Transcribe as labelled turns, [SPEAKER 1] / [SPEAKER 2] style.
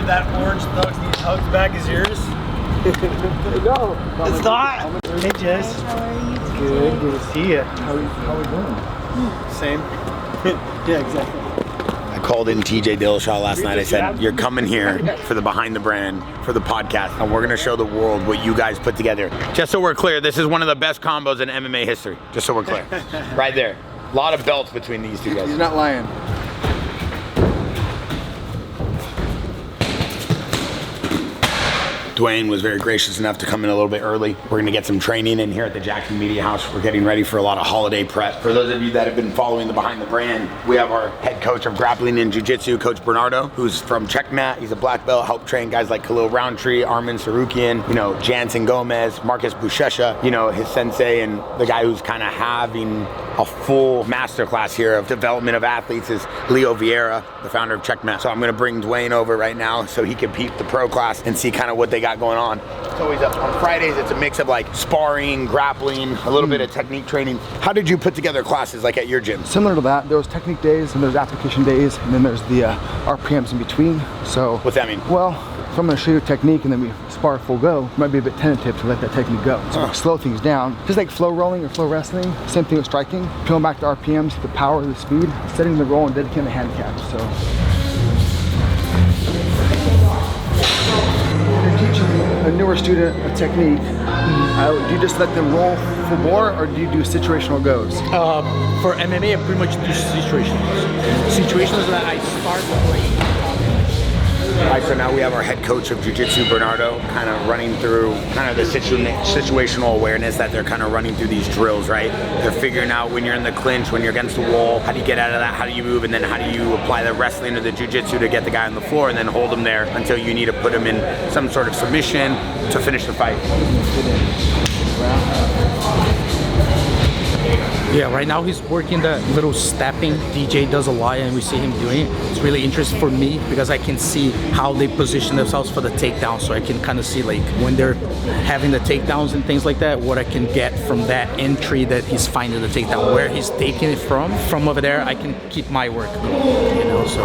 [SPEAKER 1] that orange thug needs hugs back is yours?
[SPEAKER 2] No.
[SPEAKER 1] It's not. Hey Jess.
[SPEAKER 3] How are you today?
[SPEAKER 1] Good to see you.
[SPEAKER 2] How we doing?
[SPEAKER 1] Same. Yeah, exactly.
[SPEAKER 4] I called in TJ Dillashaw last night. I said, you're coming here for the Behind the Brand, for the podcast, and we're gonna show the world what you guys put together. Just so we're clear, this is one of the best combos in MMA history. Just so we're clear. Right there. A lot of belts between these two guys.
[SPEAKER 2] He's not lying.
[SPEAKER 4] Duane was very gracious enough to come in a little bit early. We're gonna get some training in here at the JAXXON Media House. We're getting ready for a lot of holiday prep. For those of you that have been following the Behind the Brand, we have our head coach of grappling and jiu-jitsu, Coach Bernardo, who's from Checkmat. He's a black belt, helped train guys like Khalil Roundtree, Armin Sarukian, you know, Jansen Gomez, Marcus Bushesha, you know, his sensei, and the guy who's kind of having a full masterclass here of development of athletes is Leo Vieira, the founder of Checkmat. So I'm gonna bring Duane over right now so he can peep the pro class and see kind of what they got going on. It's always up on Fridays. It's a mix of like sparring, grappling, a little bit of technique training. How did you put together classes like at your gym?
[SPEAKER 2] Similar to that, there was technique days and there's application days, and then there's the RPMs in between. So
[SPEAKER 4] What's that mean?
[SPEAKER 2] Well, if I'm gonna show you a technique and then we spar full go, it might be a bit tentative to let that technique go. So we slow things down. Just like flow rolling or flow wrestling, same thing with striking. Peeling back to RPMs, the power, the speed, setting the roll and dedicating the handicap. So you're teaching a newer student a technique. Do you just let them roll full bore, or do you do situational goes?
[SPEAKER 1] For MMA, I pretty much do situations. Situations that I start with.
[SPEAKER 4] All right, so now we have our head coach of jiu-jitsu, Bernardo, kind of running through kind of the situational awareness that they're kind of running through these drills, right? They're figuring out when you're in the clinch, when you're against the wall, how do you get out of that, how do you move, and then how do you apply the wrestling or the jiu-jitsu to get the guy on the floor and then hold him there until you need to put him in some sort of submission to finish the fight.
[SPEAKER 5] Yeah, right now he's working the little stepping. DJ does a lot and we see him doing it. It's really interesting for me because I can see how they position themselves for the takedown. So I can kind of see like when they're having the takedowns and things like that, what I can get from that entry that he's finding the takedown, where he's taking it from over there, I can keep my work going, you know, so.